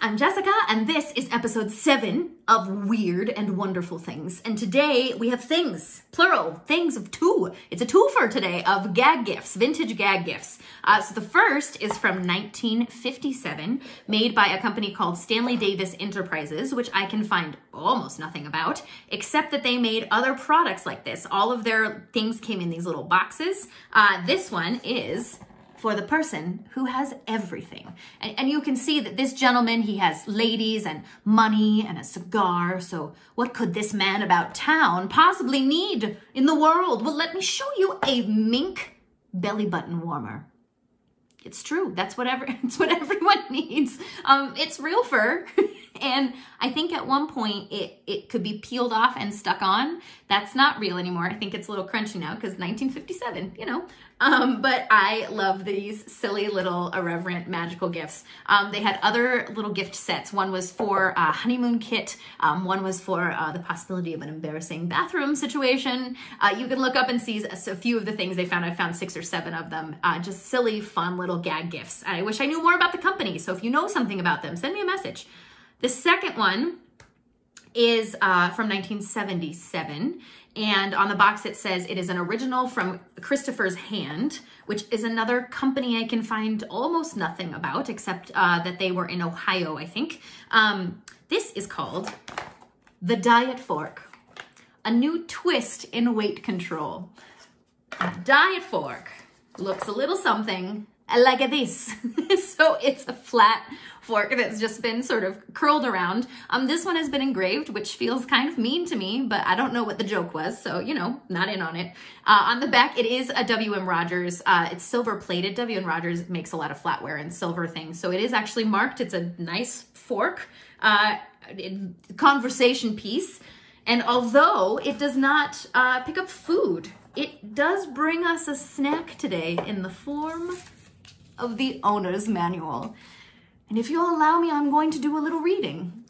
I'm Jessica, and this is episode 7 of Weird and Wonderful Things. And today we have things, plural, things of two. It's a twofer today of gag gifts, vintage gag gifts. So the first is from 1957, made by a company called Stanley Davis Enterprises, which I can find almost nothing about, except that they made other products like this. All of their things came in these little boxes. This one is for the person who has everything. And you can see that this gentleman, he has ladies and money and a cigar. So what could this man about town possibly need in the world? Well, let me show you a mink belly button warmer. It's true. It's what everyone needs. It's real fur. And I think at one point it could be peeled off and stuck on. That's not real anymore. I think it's a little crunchy now because 1957, you know. But I love these silly little irreverent magical gifts. They had other little gift sets. One was for a honeymoon kit. One was for the possibility of an embarrassing bathroom situation. You can look up and see a few of the things they found. I found 6 or 7 of them. Just silly, fun little gag gifts. I wish I knew more about the company. So if you know something about them, send me a message. The second one is from 1977, and on the box it says it is an original from Christopher's Hand, which is another company I can find almost nothing about, except that they were in Ohio, I think. This is called the Diet Fork, a new twist in weight control. A diet fork looks a little something like this. So it's a flat fork that's just been sort of curled around. This one has been engraved, which feels kind of mean to me, but I don't know what the joke was, so, you know, not in on it. On the back, it is a W.M. Rogers. It's silver plated. W.M. Rogers makes a lot of flatware and silver things, so it is actually marked. It's a nice fork, conversation piece, and although it does not pick up food, it does bring us a snack today in the form of the owner's manual. And if you'll allow me, I'm going to do a little reading.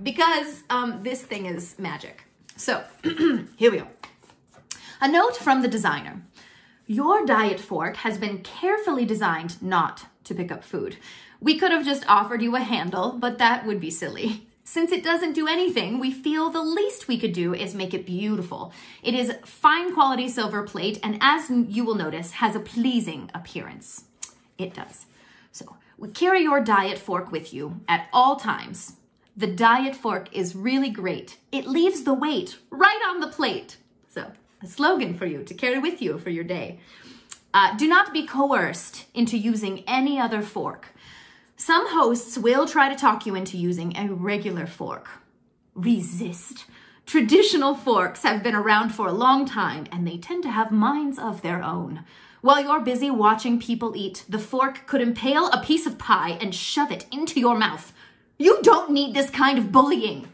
Because this thing is magic. So, here we go. A note from the designer. Your diet fork has been carefully designed not to pick up food. We could have just offered you a handle, but that would be silly. Since it doesn't do anything, we feel the least we could do is make it beautiful. It is fine quality silver plate, and as you will notice, has a pleasing appearance. It does. So we carry your diet fork with you at all times. The diet fork is really great. It leaves the weight right on the plate. So a slogan for you to carry with you for your day. Do not be coerced into using any other fork. Some hosts will try to talk you into using a regular fork. Resist. Traditional forks have been around for a long time, and they tend to have minds of their own. While you're busy watching people eat, the fork could impale a piece of pie and shove it into your mouth. You don't need this kind of bullying.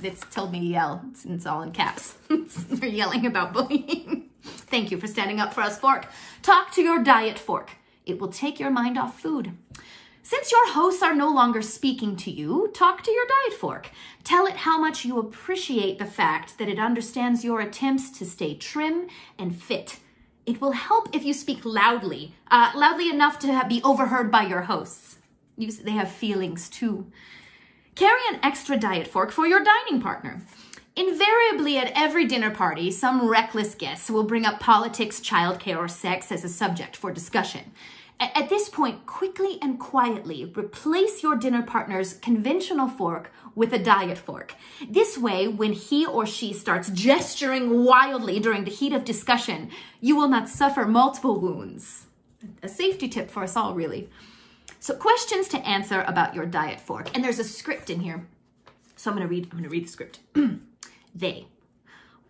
It's told me to yell. It's all in caps. They're yelling about bullying. Thank you for standing up for us, fork. Talk to your diet fork. It will take your mind off food. Since your hosts are no longer speaking to you, talk to your diet fork. Tell it how much you appreciate the fact that it understands your attempts to stay trim and fit. It will help if you speak loudly, loudly enough to be overheard by your hosts. They have feelings too. Carry an extra diet fork for your dining partner. Invariably at every dinner party, some reckless guests will bring up politics, childcare, or sex as a subject for discussion. At this point, quickly and quietly replace your dinner partner's conventional fork with a diet fork. This way, when he or she starts gesturing wildly during the heat of discussion, you will not suffer multiple wounds. A safety tip for us all, really. So questions to answer about your diet fork. And there's a script in here. So I'm going to read the script. They.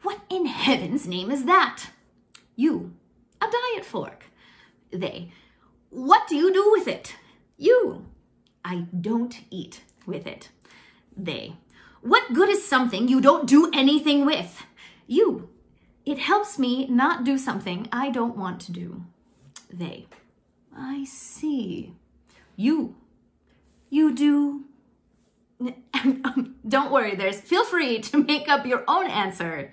What in heaven's name is that? You. A diet fork. They. What do you do with it? You. I don't eat with it. They. What good is something you don't do anything with? You. It helps me not do something I don't want to do. They. I see. You. You do. Don't worry, feel free to make up your own answer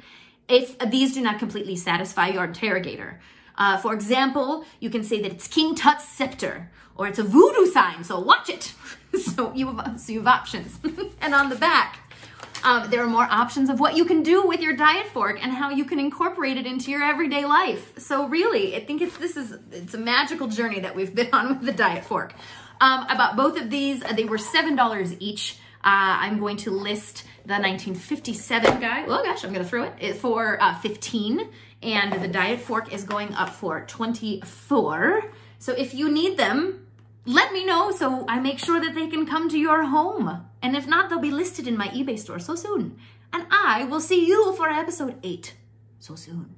if these do not completely satisfy your interrogator. For example, you can say that it's King Tut's scepter, or it's a voodoo sign, so watch it. So you have options. And on the back, there are more options of what you can do with your diet fork and how you can incorporate it into your everyday life. So really, I think it's a magical journey that we've been on with the diet fork. I bought both of these. They were $7 each. I'm going to list the 1957 guy. Oh gosh, I'm going to throw it for $15, and the diet fork is going up for $24. So if you need them, let me know so I make sure that they can come to your home. And if not, they'll be listed in my eBay store so soon. And I will see you for episode 8 so soon.